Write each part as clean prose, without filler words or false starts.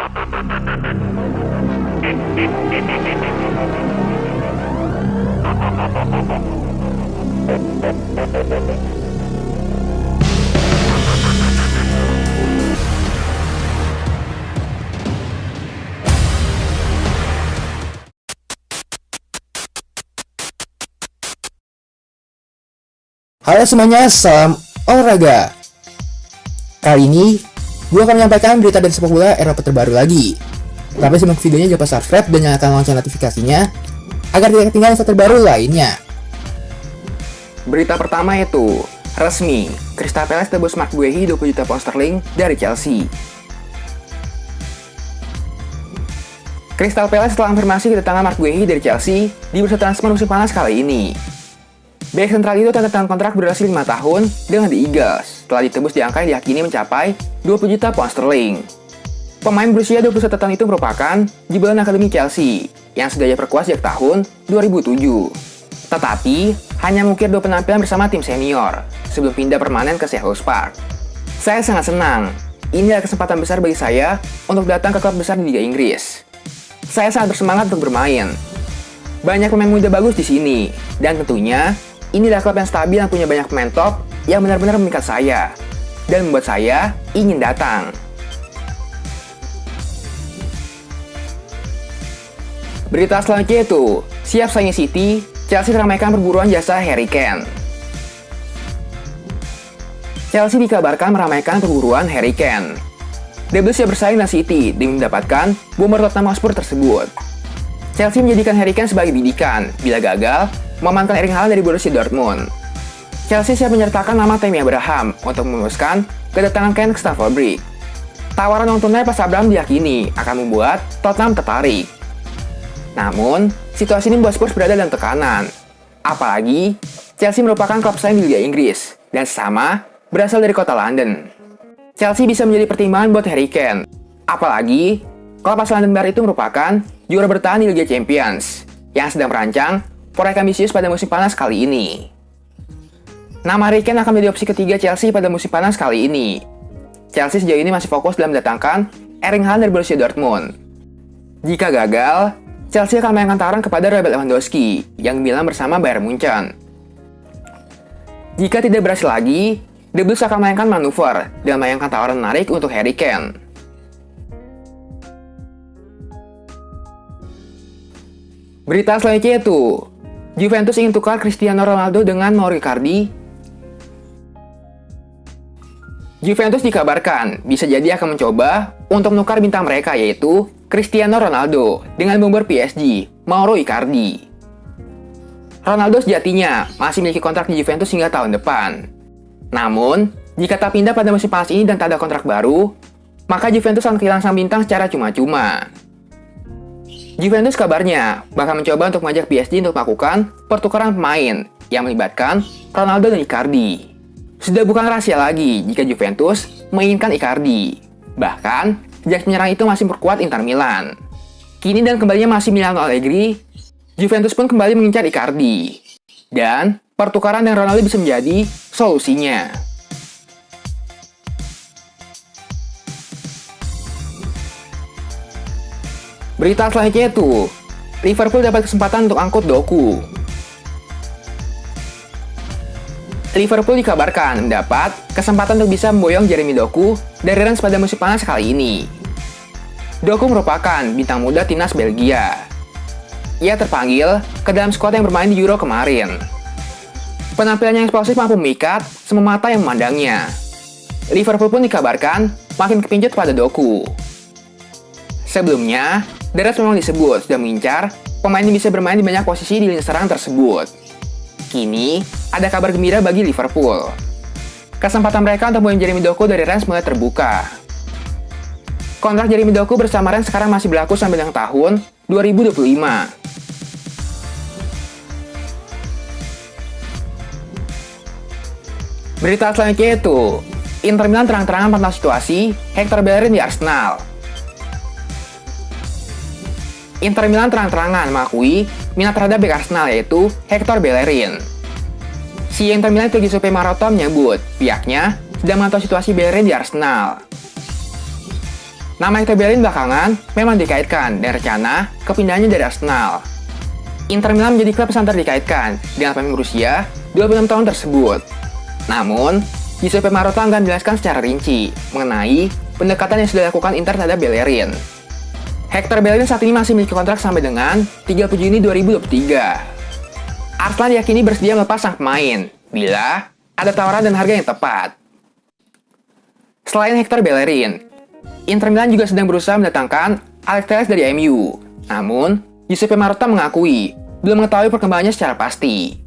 Halo semuanya, salam olahraga. Kali ini, gue akan menyampaikan berita dari sepak bola Eropa terbaru lagi. Tapi simak videonya, jangan lupa subscribe dan nyalakan lonceng notifikasinya agar tidak ketinggalan info terbaru lainnya. Berita pertama itu, resmi, Crystal Palace tebus Marc Guehi 20 juta pound sterling dari Chelsea. Crystal Palace telah konfirmasi kedatangan Marc Guehi dari Chelsea di bursa transfer musim panas kali ini. Bek sentral itu tanda tangan kontrak berdurasi 5 tahun dengan The Eagles, setelah ditebus di angka yang diyakini mencapai 20 juta pound sterling. Pemain berusia 21 tahun itu merupakan jebolan akademi Chelsea yang sudah diperkuat sejak tahun 2007. Tetapi, hanya mengukir 2 penampilan bersama tim senior sebelum pindah permanen ke Selhurst Park. Saya sangat senang, ini adalah kesempatan besar bagi saya untuk datang ke klub besar di Liga Inggris. Saya sangat bersemangat untuk bermain. Banyak pemain muda bagus di sini, dan tentunya inilah klub yang stabil yang punya banyak pemain top yang benar-benar memikat saya dan membuat saya ingin datang. Berita selanjutnya itu, siap saingi City, Chelsea meramaikan perburuan jasa Harry Kane. Chelsea dikabarkan meramaikan perburuan Harry Kane. The Blues siap bersaing dengan City demi mendapatkan bomber Tottenham Hotspur tersebut. Chelsea menjadikan Harry Kane sebagai bidikan bila gagal memanfaatkan Erling Haaland dari Borussia Dortmund. Chelsea siap menyertakan nama Tammy Abraham untuk memuluskan kedatangan Kane ke Stamford Bridge. Tawaran uang tunai pas Abraham diyakini akan membuat Tottenham tertarik. Namun, situasi ini membuat Spurs berada dalam tekanan. Apalagi, Chelsea merupakan klub saing di Liga Inggris dan sama berasal dari kota London. Chelsea bisa menjadi pertimbangan buat Harry Kane. Apalagi, klub asal London Bar itu merupakan juara bertahan di Liga Champions yang sedang merancang proyek ambisius pada musim panas kali ini. Nama Harry Kane akan menjadi opsi ketiga Chelsea pada musim panas kali ini. Chelsea sejauh ini masih fokus dalam mendatangkan Erling Haaland dari Borussia Dortmund. Jika gagal, Chelsea akan melayangkan tawaran kepada Robert Lewandowski yang bilang bersama Bayern Munchen. Jika tidak berhasil lagi, The Blues akan melayangkan manuver dan melayangkan tawaran menarik untuk Harry Kane. Berita selanjutnya itu, Juventus ingin tukar Cristiano Ronaldo dengan Mauro Icardi. Juventus dikabarkan bisa jadi akan mencoba untuk menukar bintang mereka yaitu Cristiano Ronaldo dengan bomber PSG, Mauro Icardi. Ronaldo sejatinya masih memiliki kontrak di Juventus hingga tahun depan. Namun, jika tak pindah pada musim panas ini dan tak ada kontrak baru, maka Juventus akan kehilangan sang bintang secara cuma-cuma. Juventus kabarnya bakal mencoba untuk mengajak PSG untuk melakukan pertukaran pemain yang melibatkan Ronaldo dan Icardi. Sudah bukan rahasia lagi jika Juventus menginginkan Icardi. Bahkan, sejak penyerang itu masih memperkuat Inter Milan. Kini dan kembalinya masih Milano Allegri, Juventus pun kembali mengincar Icardi. Dan, pertukaran dengan Ronaldo bisa menjadi solusinya. Berita selanjutnya itu, Liverpool dapat kesempatan untuk angkut Doku. Liverpool dikabarkan mendapat kesempatan untuk bisa memboyong Jeremy Doku dari Rennes pada musim panas kali ini. Doku merupakan bintang muda timnas Belgia. Ia terpanggil ke dalam skuad yang bermain di Euro kemarin. Penampilannya yang eksplosif mampu memikat semua mata yang memandangnya. Liverpool pun dikabarkan makin kepincut pada Doku. Sebelumnya, The Reds memang disebut sudah mengincar pemain yang bisa bermain di banyak posisi di lini serang tersebut. Kini, ada kabar gembira bagi Liverpool. Kesempatan mereka untuk memboyong Jeremy Doku dari Rennes mulai terbuka. Kontrak Jeremy Doku bersama Rennes sekarang masih berlaku sampai dengan tahun 2025. Berita selanjutnya itu, Inter Milan terang-terangan pantau situasi Hector Bellerin di Arsenal. Inter Milan terang-terangan mengakui minat terhadap bek Arsenal yaitu Hector Bellerin. Si Inter Milan itu Giuseppe Marotta menyebut pihaknya sedang memantau situasi Bellerin di Arsenal. Nama Hector Bellerin belakangan memang dikaitkan dengan rencana kepindahannya dari Arsenal. Inter Milan menjadi klub yang santer dikaitkan dengan pemain berusia 26 tahun tersebut. Namun, Giuseppe Marotta enggan menjelaskan secara rinci mengenai pendekatan yang sudah dilakukan Inter terhadap Bellerin. Hector Bellerin saat ini masih memiliki kontrak sampai dengan 30 Juni 2023. Arsenal diyakini bersedia melepas sang pemain bila ada tawaran dan harga yang tepat. Selain Hector Bellerin, Inter Milan juga sedang berusaha mendatangkan Alex Telles dari MU. Namun, Giuseppe Marotta mengakui belum mengetahui perkembangannya secara pasti.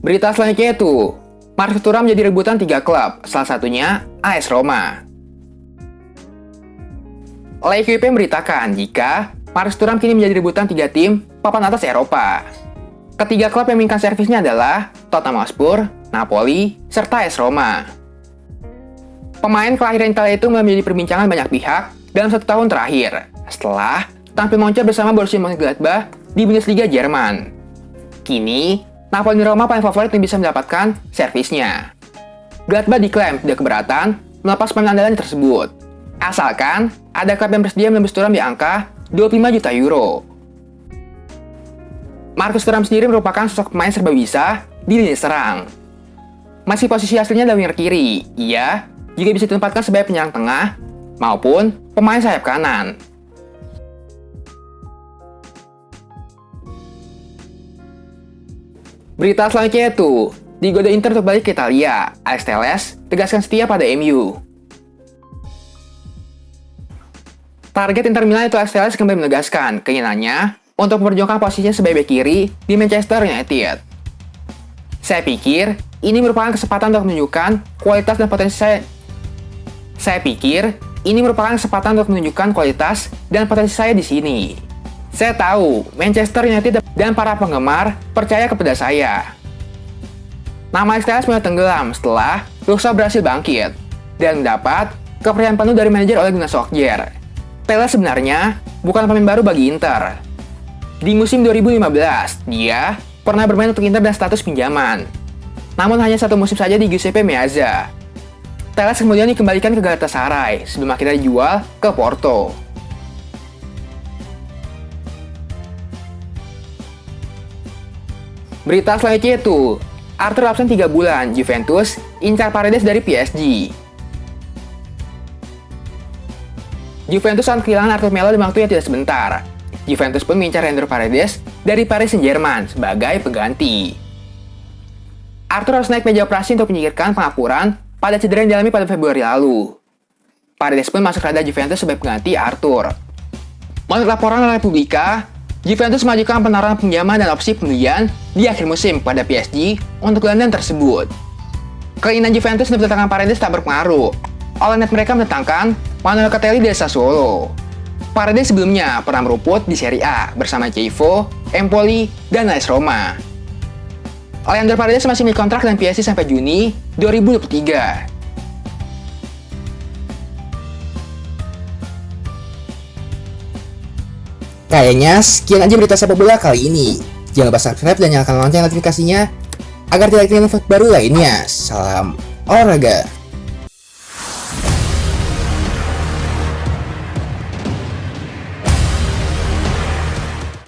Berita selanjutnya itu, Marcus Thuram menjadi rebutan 3 klub, salah satunya AS Roma. L'Equipe memberitakan jika Marcus Thuram kini menjadi rebutan 3 tim papan atas Eropa. Ketiga klub yang menginginkan servisnya adalah Tottenham Hotspur, Napoli, serta AS Roma. Pemain kelahiran Italia itu mulai menjadi perbincangan banyak pihak dalam 1 tahun terakhir, setelah tampil moncer bersama Borussia Mönchengladbach di Bundesliga Jerman. Kini, Napoli dan Roma paling favorit yang bisa mendapatkan servisnya. Gladbach diklaim tidak keberatan melepas pemain andalannya tersebut, asalkan ada klub yang bersedia menembus Thuram di angka 25 juta euro. Marcus Thuram sendiri merupakan sosok pemain serba bisa di lini serang. Masih posisi aslinya adalah winger kiri, ia juga bisa ditempatkan sebagai penyerang tengah maupun pemain sayap kanan. Berita selanjutnya itu, digoda Inter untuk balik ke Italia, Alex Telles tegaskan setia pada MU. Target Inter Milan itu Alex Telles kembali menegaskan keinginannya untuk memperjuangkan posisinya sebagai bek kiri di Manchester United. Saya pikir ini merupakan kesempatan untuk menunjukkan kualitas dan potensi saya. Saya pikir ini merupakan kesempatan untuk menunjukkan kualitas dan potensi saya di sini. Saya tahu Manchester United dan para penggemar percaya kepada saya. Nama Alex Telles mulai tenggelam setelah Luxa berhasil bangkit dan mendapat kepercayaan penuh dari manajer Ole Gunnar Solskjaer. Telles sebenarnya bukan pemain baru bagi Inter. Di musim 2015, dia pernah bermain untuk Inter dan status pinjaman. Namun hanya 1 musim saja di Giuseppe Meazza. Telles kemudian dikembalikan ke Galatasaray sebelum akhirnya dijual ke Porto. Berita selanjutnya itu, Arthur absen 3 bulan, Juventus incar Paredes dari PSG. Juventus akan kehilangan Arthur Melo dalam waktu yang tidak sebentar. Juventus pun mengincar Leandro Paredes dari Paris Saint-Germain sebagai pengganti. Arthur harus naik meja operasi untuk menyingkirkan pengapuran pada cedera yang dialami pada Februari lalu. Paredes pun masuk radar Juventus sebagai pengganti Arthur. Menurut laporan oleh Republika, Juventus mengajukan penawaran pinjaman dan opsi pembelian di akhir musim pada PSG untuk gelandang tersebut. Keinginan Juventus untuk mendatangkan Paredes tak berpengaruh. Oleh net mereka mendatangkan Manuel Catelli dari Sassuolo. Paredes sebelumnya pernah meruput di Serie A bersama Chievo, Empoli, dan AS Roma. Leandro Paredes masih memiliki kontrak dengan PSG sampai Juni 2023. Kayaknya sekian aja berita sepak bola kali ini. Jangan lupa subscribe dan nyalakan lonceng notifikasinya agar tidak ketinggalan info baru lainnya. Salam olahraga.